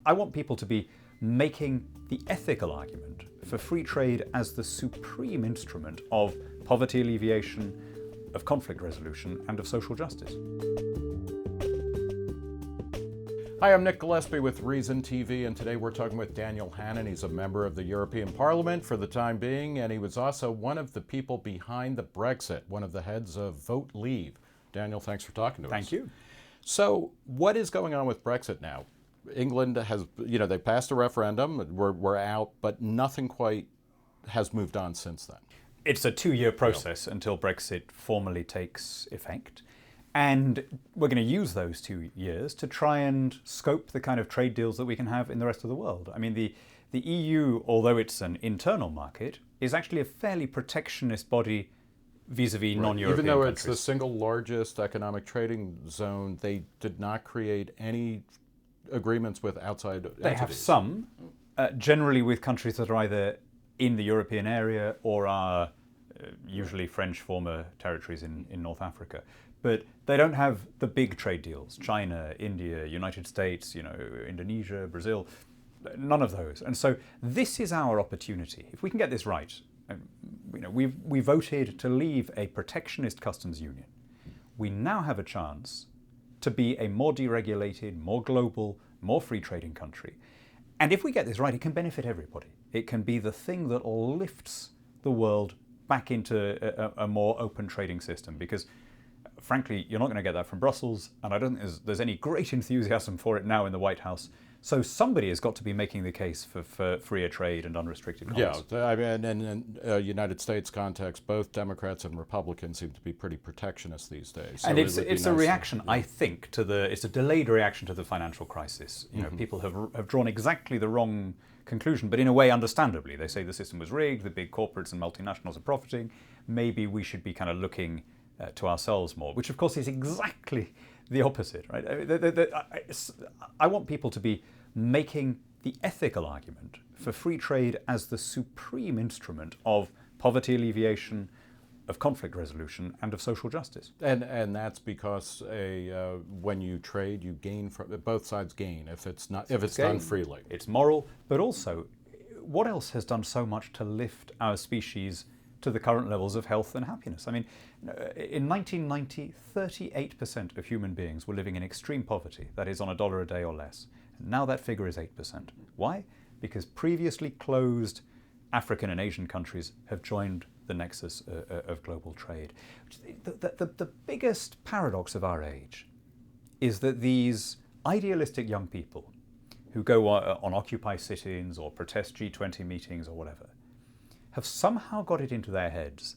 I want people to be making the ethical argument for free trade as the supreme instrument of poverty alleviation, of conflict resolution, and of social justice. Hi, I'm Nick Gillespie with Reason TV, and today we're talking with Daniel Hannan. He's a member of the European Parliament for the time being, and he was also one of the people behind the Brexit, one of the heads of Vote Leave. Daniel, thanks for talking to us. Thank you. So what is going on with Brexit now? England has, they passed a referendum, we're out, but nothing quite has moved on since then. It's a 2-year process until Brexit formally takes effect. And we're going to use those 2 years to try and scope the kind of trade deals that we can have in the rest of the world. I mean, the EU, although it's an internal market, is actually a fairly protectionist body vis-a-vis non-European Even though countries. It's the single largest economic trading zone, they did not create any agreements with outside entities. They have some, generally with countries that are either in the European area or are usually French former territories in North Africa. But they don't have the big trade deals, China, India, United States, Indonesia, Brazil, none of those. And so this is our opportunity. If we can get this right, we voted to leave a protectionist customs union. We now have a chance to be a more deregulated, more global, more free trading country. And if we get this right, it can benefit everybody. It can be the thing that lifts the world back into a more open trading system, because frankly, you're not going to get that from Brussels, and I don't think there's any great enthusiasm for it now in the White House. So somebody has got to be making the case for freer trade and unrestricted commerce. Yeah, I mean, in United States context, both Democrats and Republicans seem to be pretty protectionist these days. So and it's a reaction, I think, it's a delayed reaction to the financial crisis. People have drawn exactly the wrong conclusion, but in a way, understandably. They say the system was rigged, the big corporates and multinationals are profiting. Maybe we should be kind of looking to ourselves more, which of course is exactly the opposite, right? I want people to be making the ethical argument for free trade as the supreme instrument of poverty alleviation, of conflict resolution, and of social justice. And that's because when you trade, you gain from both sides gain if it's done freely. It's moral, but also, what else has done so much to lift our species to the current levels of health and happiness? I mean, in 1990, 38% of human beings were living in extreme poverty, that is on $1 a day or less. Now that figure is 8%. Why? Because previously closed African and Asian countries have joined the nexus of global trade. The biggest paradox of our age is that these idealistic young people who go on Occupy sit-ins or protest G20 meetings or whatever, have somehow got it into their heads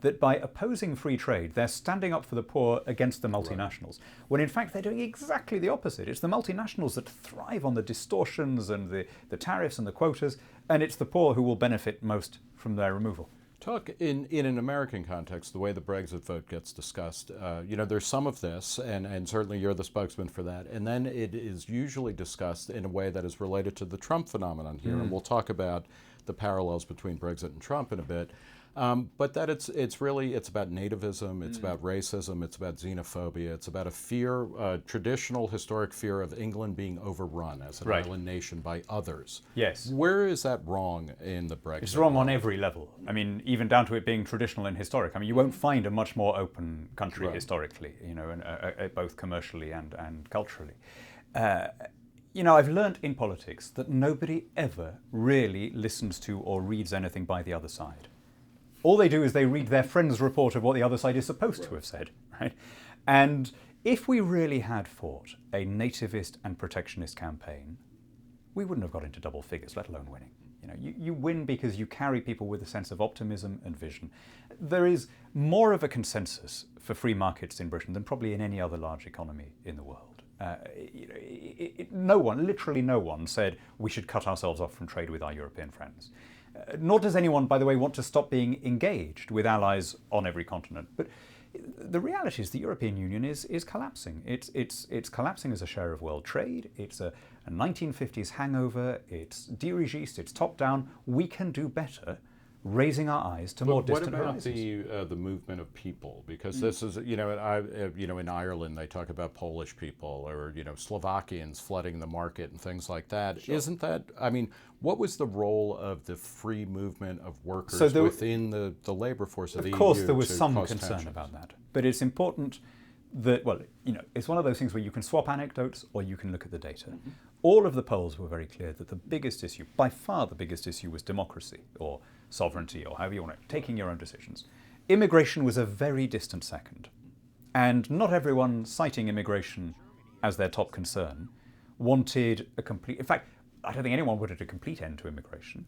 that by opposing free trade, they're standing up for the poor against the multinationals, when in fact they're doing exactly the opposite. It's the multinationals that thrive on the distortions and the tariffs and the quotas, and it's the poor who will benefit most from their removal. Talk in an American context, the way the Brexit vote gets discussed. There's some of this, and certainly you're the spokesman for that, and then it is usually discussed in a way that is related to the Trump phenomenon here, and we'll talk about the parallels between Brexit and Trump in a bit. But that it's about nativism, it's about racism, it's about xenophobia, it's about a fear, traditional historic fear of England being overrun as an island nation by others. Yes. Where is that wrong in the Brexit? It's wrong on every level. I mean, even down to it being traditional and historic. I mean, you won't find a much more open country historically, both commercially and culturally. I've learnt in politics that nobody ever really listens to or reads anything by the other side. All they do is they read their friend's report of what the other side is supposed to have said, right? And if we really had fought a nativist and protectionist campaign, we wouldn't have got into double figures, let alone winning. You win because you carry people with a sense of optimism and vision. There is more of a consensus for free markets in Britain than probably in any other large economy in the world. Literally no one said we should cut ourselves off from trade with our European friends. Nor does anyone, by the way, want to stop being engaged with allies on every continent. But the reality is the European Union is collapsing. It's collapsing as a share of world trade. It's a 1950s hangover. It's dirigiste. It's top down. We can do better raising our eyes to more distant horizons. What horizons. about the movement of people? Because this is, in Ireland they talk about Polish people or Slovakians flooding the market and things like that. Sure. Isn't that? I mean, what was the role of the free movement of workers within the labor force of the EU? Of course, there was some concern about that, but it's important that, it's one of those things where you can swap anecdotes or you can look at the data. Mm-hmm. All of the polls were very clear that the biggest issue, by far the biggest issue, was democracy or sovereignty or however you want it, taking your own decisions. Immigration was a very distant second. And not everyone citing immigration as their top concern wanted a complete... In fact, I don't think anyone wanted a complete end to immigration.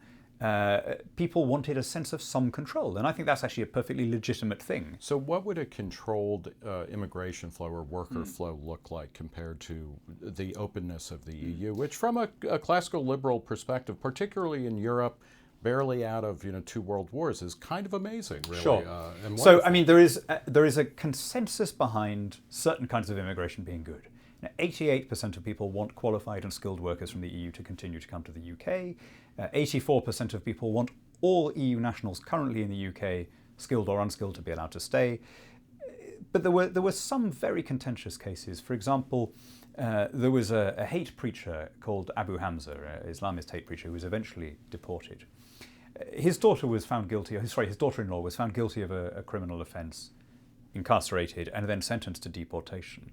People wanted a sense of some control, and I think that's actually a perfectly legitimate thing. So what would a controlled immigration flow or worker flow look like compared to the openness of the EU, which from a classical liberal perspective, particularly in Europe, barely out of 2 world wars, is kind of amazing, really. Sure. And so, I mean, there is a consensus behind certain kinds of immigration being good. 88% of people want qualified and skilled workers from the EU to continue to come to the UK. 84% of people want all EU nationals currently in the UK, skilled or unskilled, to be allowed to stay. But there were some very contentious cases. For example, there was a hate preacher called Abu Hamza, an Islamist hate preacher, who was eventually deported. His daughter was found guilty. His daughter-in-law was found guilty of a criminal offence, incarcerated, and then sentenced to deportation,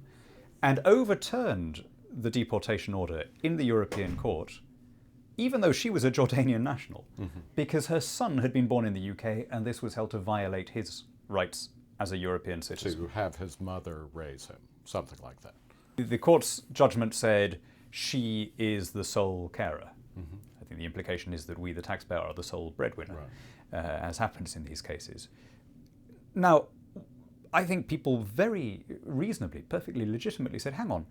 and overturned the deportation order in the European Court, even though she was a Jordanian national, because her son had been born in the UK, and this was held to violate his rights as a European citizen. To have his mother raise him, something like that. The court's judgment said she is the sole carer. I think the implication is that we, the taxpayer, are the sole breadwinner, as happens in these cases. Now, I think people very reasonably, perfectly legitimately said, hang on,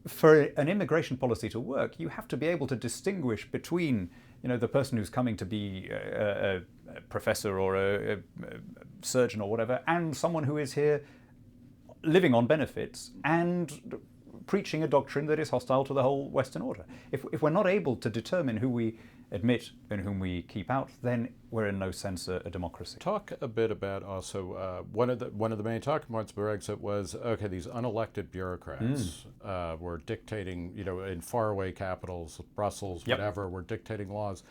for an immigration policy to work, you have to be able to distinguish between, the person who's coming to be a professor or a surgeon or whatever, and someone who is here living on benefits and preaching a doctrine that is hostile to the whole Western order. If we're not able to determine who we admit and whom we keep out, then we're in no sense a democracy. Talk a bit about also one of the main talking points of Brexit was, okay, these unelected bureaucrats were dictating, in faraway capitals, Brussels, whatever, were dictating laws.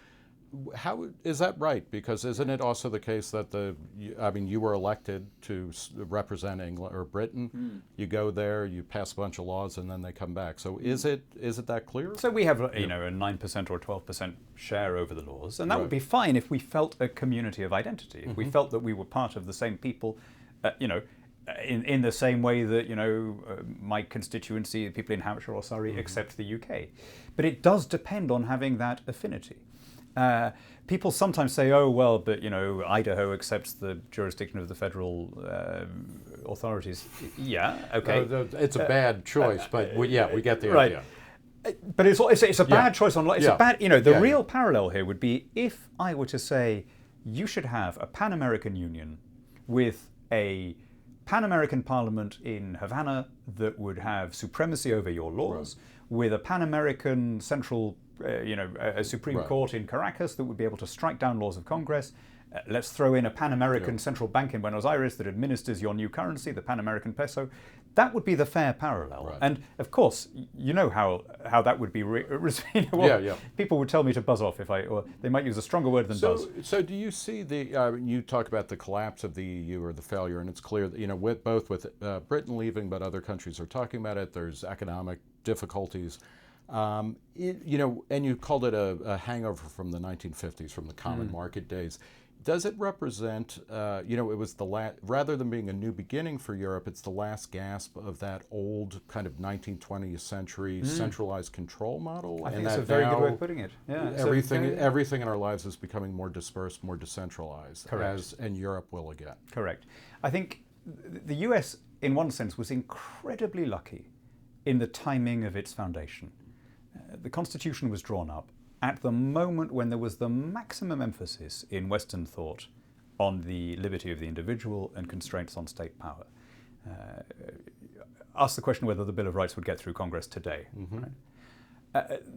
How is that right? Because isn't it also the case that you were elected to represent England or Britain? You go there, you pass a bunch of laws, and then they come back. So is it that clear? So we have a 9% or 12% share over the laws, and that would be fine if we felt a community of identity. If we felt that we were part of the same people, in the same way that my constituency, people in Hampshire or Surrey, accept the UK. But it does depend on having that affinity. People sometimes say, oh, well, but, Idaho accepts the jurisdiction of the federal authorities. Yeah, okay. It's a bad choice, but we get the idea. But it's a bad choice on... It's a bad... The real parallel here would be if I were to say you should have a Pan-American Union with a Pan-American Parliament in Havana that would have supremacy over your laws, with a Pan-American central... a Supreme Court in Caracas that would be able to strike down laws of Congress. Let's throw in a Pan-American central bank in Buenos Aires that administers your new currency, the Pan-American peso. That would be the fair parallel. And of course, how that would be. People would tell me to buzz off or they might use a stronger word than buzz. So do you see you talk about the collapse of the EU or the failure, and it's clear that with Britain leaving, but other countries are talking about it. There's economic difficulties. And you called it a hangover from the 1950s, from the common market days. Does it represent, it was rather than being a new beginning for Europe, it's the last gasp of that old kind of 19th, 20th century centralized control model? I think it's a very good way of putting it. Yeah, everything in our lives is becoming more dispersed, more decentralized, and Europe will again. Correct. I think the US, in one sense, was incredibly lucky in the timing of its foundation. The Constitution was drawn up at the moment when there was the maximum emphasis in Western thought on the liberty of the individual and constraints on state power. Ask the question whether the Bill of Rights would get through Congress today.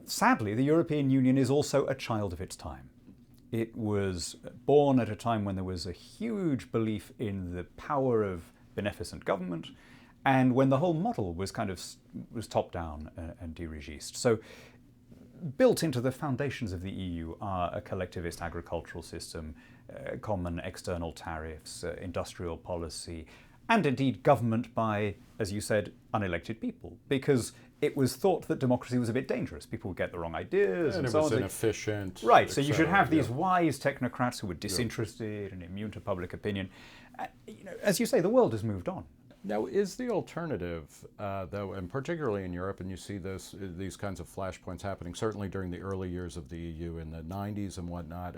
Sadly, the European Union is also a child of its time. It was born at a time when there was a huge belief in the power of beneficent government, and when the whole model was was top down and dirigiste. So built into the foundations of the EU are a collectivist agricultural system, common external tariffs, industrial policy, and indeed government by, as you said, unelected people, because it was thought that democracy was a bit dangerous. People would get the wrong ideas and so on. It was inefficient. Right, so you should have these wise technocrats who were disinterested and immune to public opinion. As you say, the world has moved on. Now, is the alternative, though, and particularly in Europe, and you see these kinds of flashpoints happening, certainly during the early years of the EU in the 90s and whatnot,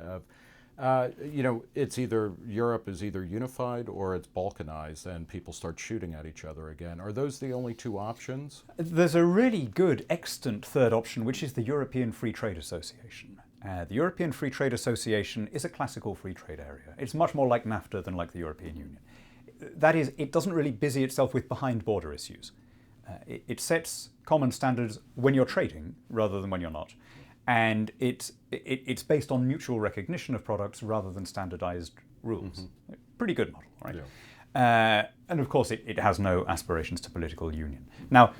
it's either Europe is either unified or it's balkanized and people start shooting at each other again. Are those the only two options? There's a really good, extant third option, which is the European Free Trade Association. The European Free Trade Association is a classical free trade area. It's much more like NAFTA than like the European Union. That is, it doesn't really busy itself with behind-border issues. It sets common standards when you're trading rather than when you're not. And it's based on mutual recognition of products rather than standardized rules. Mm-hmm. Pretty good model, right? Yeah. And of course, it has no aspirations to political union. Now,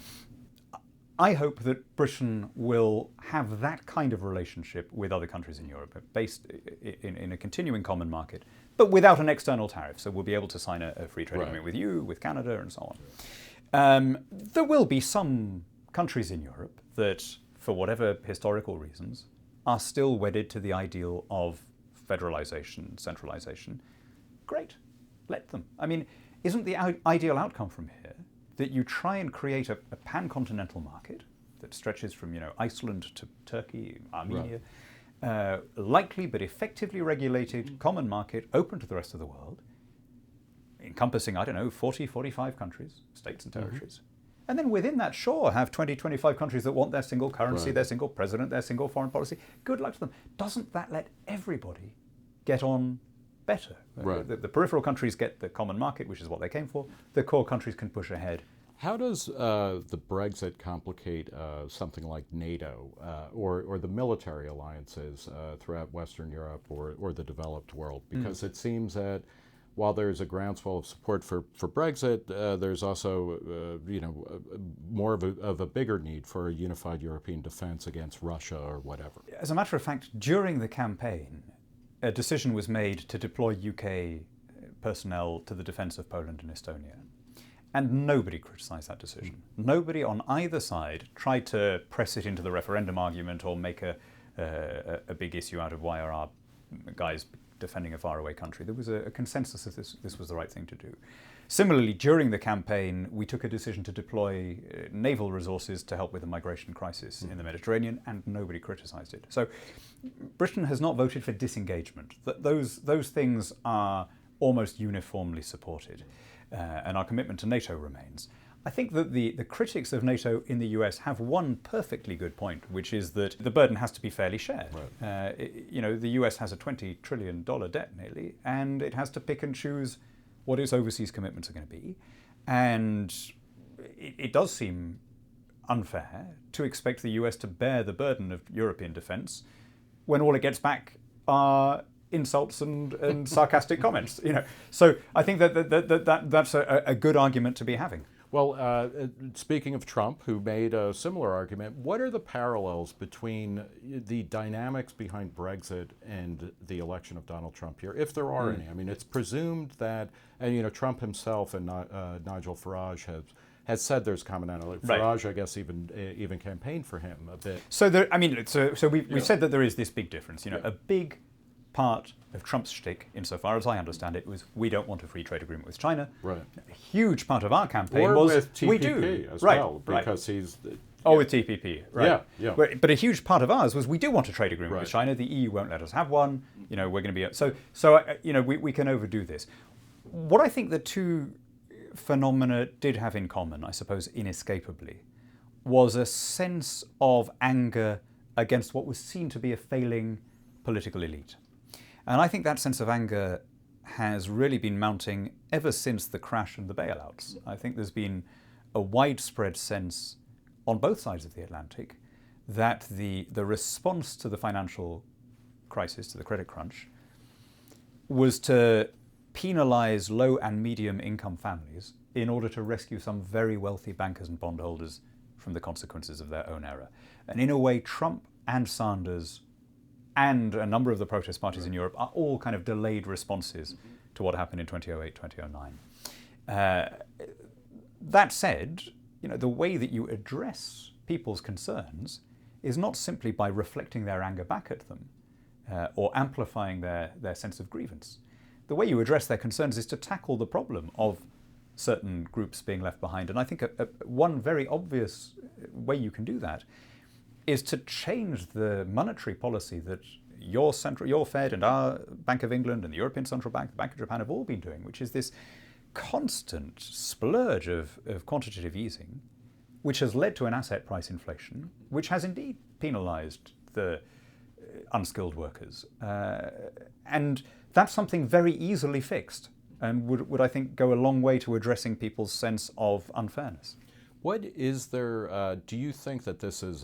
I hope that Britain will have that kind of relationship with other countries in Europe, based in a continuing common market, but without an external tariff. So we'll be able to sign a free trade agreement with you, with Canada, and so on. There will be some countries in Europe that, for whatever historical reasons, are still wedded to the ideal of federalization, centralization. Great, let them. I mean, isn't the ideal outcome from here that you try and create a pan-continental market that stretches from, Iceland to Turkey, Armenia, likely but effectively regulated common market open to the rest of the world, encompassing, 40, 45 countries, states and territories. Mm-hmm. And then within that, sure, have 20, 25 countries that want their single currency, their single president, their single foreign policy. Good luck to them. Doesn't that let everybody get on better? Right. The peripheral countries get the common market, which is what they came for. The core countries can push ahead. How does the Brexit complicate something like NATO or the military alliances throughout Western Europe or the developed world? Because it seems that while there's a groundswell of support for Brexit, there's also more of a bigger need for a unified European defense against Russia or whatever. As a matter of fact, during the campaign, a decision was made to deploy UK personnel to the defense of Poland and Estonia. And nobody criticised that decision. Nobody on either side tried to press it into the referendum argument or make a big issue out of why are our guys defending a faraway country. There was a consensus that this was the right thing to do. Similarly, during the campaign, we took a decision to deploy naval resources to help with the migration crisis in the Mediterranean, and nobody criticised it. So Britain has not voted for disengagement. Those things are almost uniformly supported, and our commitment to NATO remains. I think that the critics of NATO in the US have one perfectly good point, which is that the burden has to be fairly shared. Right. The US has a $20 trillion debt nearly, and it has to pick and choose what its overseas commitments are going to be. And it does seem unfair to expect the US to bear the burden of European defense when all it gets back are insults and sarcastic comments. So I think that's a good argument to be having. Well, speaking of Trump, who made a similar argument, what are the parallels between the dynamics behind Brexit and the election of Donald Trump here, if there are any? I mean, it's presumed that, and Trump himself and Nigel Farage has said there's commonality. Right. Farage, I guess, even campaigned for him a bit. So we've said that there is this big difference. A big part of Trump's shtick, insofar as I understand it, was we don't want a free trade agreement with China. Right. A huge part of our campaign or was with TPP we do as right, well, because he's. With TPP, right? Yeah. But a huge part of ours was we do want a trade agreement with China. The EU won't let us have one. We're going to be we can overdo this. What I think the two phenomena did have in common, I suppose, inescapably, was a sense of anger against what was seen to be a failing political elite. And I think that sense of anger has really been mounting ever since the crash and the bailouts. I think there's been a widespread sense on both sides of the Atlantic that the response to the financial crisis, to the credit crunch, was to penalize low and medium income families in order to rescue some very wealthy bankers and bondholders from the consequences of their own error. And in a way, Trump and Sanders and a number of the protest parties in Europe are all kind of delayed responses to what happened in 2008, 2009. That said, the way that you address people's concerns is not simply by reflecting their anger back at them or amplifying their sense of grievance. The way you address their concerns is to tackle the problem of certain groups being left behind. And I think one very obvious way you can do that is to change the monetary policy that your Fed and our Bank of England and the European Central Bank, the Bank of Japan have all been doing, which is this constant splurge of quantitative easing, which has led to an asset price inflation, which has indeed penalized the unskilled workers. And that's something very easily fixed and would I think, go a long way to addressing people's sense of unfairness. What is there, do you think that this is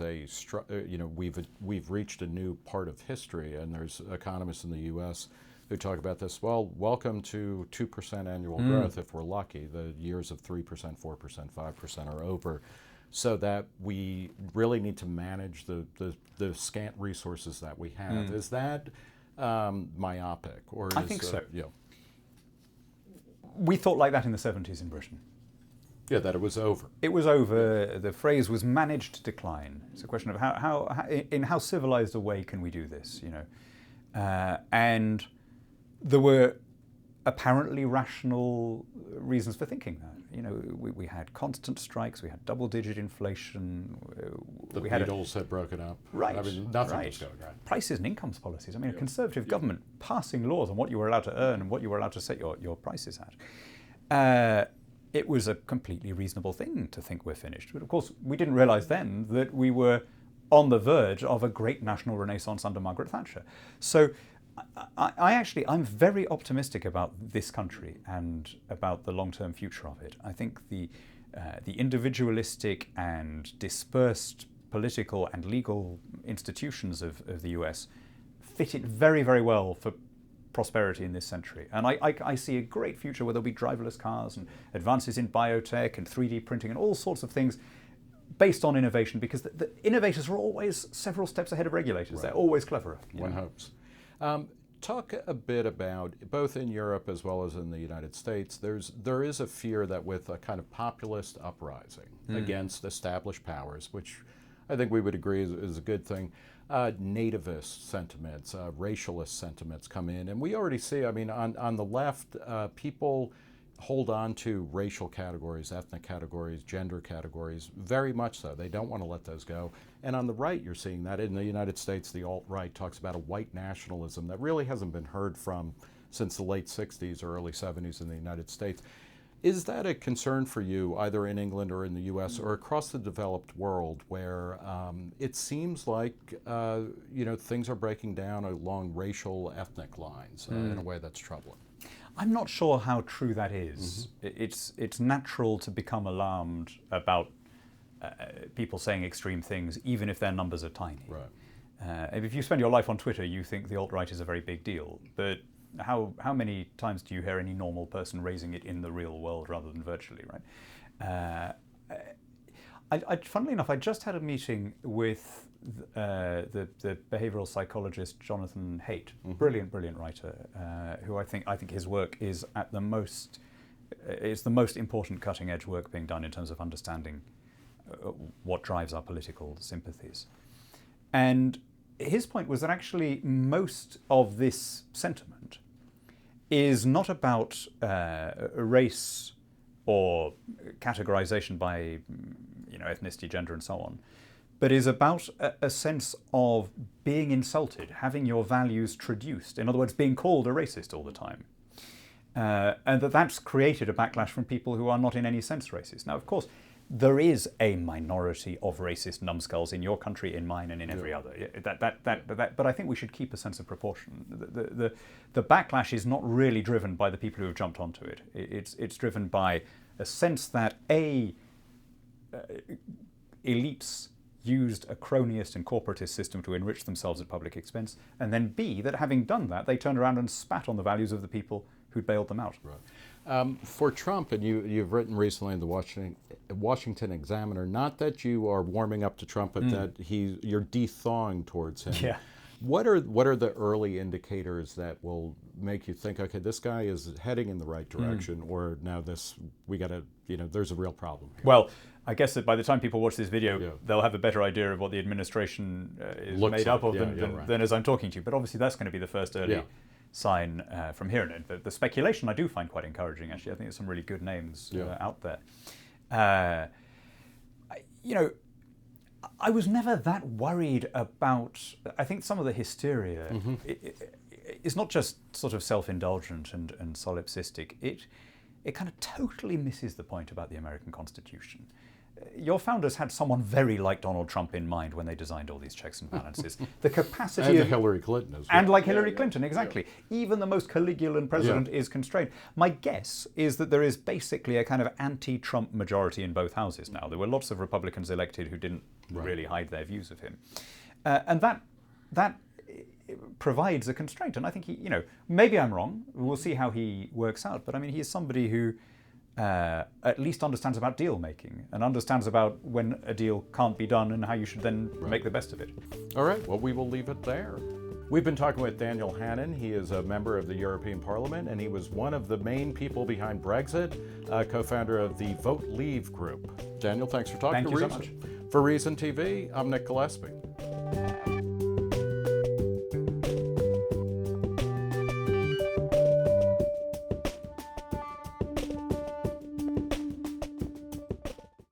we've reached a new part of history, and there's economists in the U.S. who talk about this, well, welcome to 2% annual growth if we're lucky. The years of 3%, 4%, 5% are over, so that we really need to manage the scant resources that we have. Is that myopic? Or I think so. We thought like that in the 70s in Britain. Yeah, that it was over. It was over. The phrase was managed decline. It's a question of in how civilized a way can we do this, and there were apparently rational reasons for thinking that. We had constant strikes, we had double-digit inflation. The Beatles had broken up. Right. I mean, nothing was going right. Prices and incomes policies. I mean, a conservative government passing laws on what you were allowed to earn and what you were allowed to set your prices at. It was a completely reasonable thing to think we're finished. But of course, we didn't realize then that we were on the verge of a great national renaissance under Margaret Thatcher. So I'm very optimistic about this country and about the long-term future of it. I think the individualistic and dispersed political and legal institutions of the US fit it very, very well for prosperity in this century. And I see a great future where there'll be driverless cars and advances in biotech and 3D printing and all sorts of things based on innovation, because the innovators are always several steps ahead of regulators. Right. They're always cleverer. One hopes. Talk a bit about, both in Europe as well as in the United States, there is a fear that with a kind of populist uprising against established powers, which I think we would agree is a good thing, nativist sentiments, racialist sentiments come in. And we already see, I mean, on the left, people hold on to racial categories, ethnic categories, gender categories, very much so. They don't want to let those go. And on the right, you're seeing that. In the United States, the alt-right talks about a white nationalism that really hasn't been heard from since the late 60s or early 70s in the United States. Is that a concern for you, either in England or in the U.S. or across the developed world, where it seems like things are breaking down along racial, ethnic lines in a way that's troubling? I'm not sure how true that is. It's natural to become alarmed about people saying extreme things, even if their numbers are tiny. Right. If you spend your life on Twitter, you think the alt-right is a very big deal, but how many times do you hear any normal person raising it in the real world rather than virtually, right? Funnily enough, I just had a meeting with the behavioral psychologist Jonathan Haidt, brilliant writer, who I think his work is it's the most important cutting-edge work being done in terms of understanding what drives our political sympathies. And his point was that actually most of this sentiment is not about race or categorization by ethnicity, gender, and so on, but is about a sense of being insulted, having your values traduced. In other words, being called a racist all the time. And that's created a backlash from people who are not in any sense racist. Now, of course, there is a minority of racist numbskulls in your country, in mine, and in every other. But I think we should keep a sense of proportion. The backlash is not really driven by the people who have jumped onto it. It's driven by a sense that elites used a cronyist and corporatist system to enrich themselves at public expense, and then B, that having done that, they turned around and spat on the values of the people who'd bailed them out. Right. For Trump, and you've written recently in the Washington Examiner, not that you are warming up to Trump, but that you're de-thawing towards him. Yeah. What are the early indicators that will make you think, okay, this guy is heading in the right direction, or now there's a real problem here? Well, I guess that by the time people watch this video, they'll have a better idea of what the administration is made up of than as I'm talking to you. But obviously that's going to be the first early sign from here on in. The speculation I do find quite encouraging, actually. I think there's some really good names out there. I was never that worried about, I think some of the hysteria is not just sort of self-indulgent and solipsistic. It kind of totally misses the point about the American Constitution. Your founders had someone very like Donald Trump in mind when they designed all these checks and balances. The capacity and Hillary Clinton as well. And like Hillary Clinton, exactly. Yeah. Even the most Caligulan president is constrained. My guess is that there is basically a kind of anti-Trump majority in both houses now. There were lots of Republicans elected who didn't really hide their views of him. And that provides a constraint. And I think maybe I'm wrong. We'll see how he works out. But I mean, he is somebody who at least understands about deal making and understands about when a deal can't be done and how you should then make the best of it. All right, well, we will leave it there. We've been talking with Daniel Hannan. He is a member of the European Parliament, and he was one of the main people behind Brexit, co-founder of the Vote Leave group. Daniel, thanks for talking to Reason. Thank you so much. For Reason TV, I'm Nick Gillespie.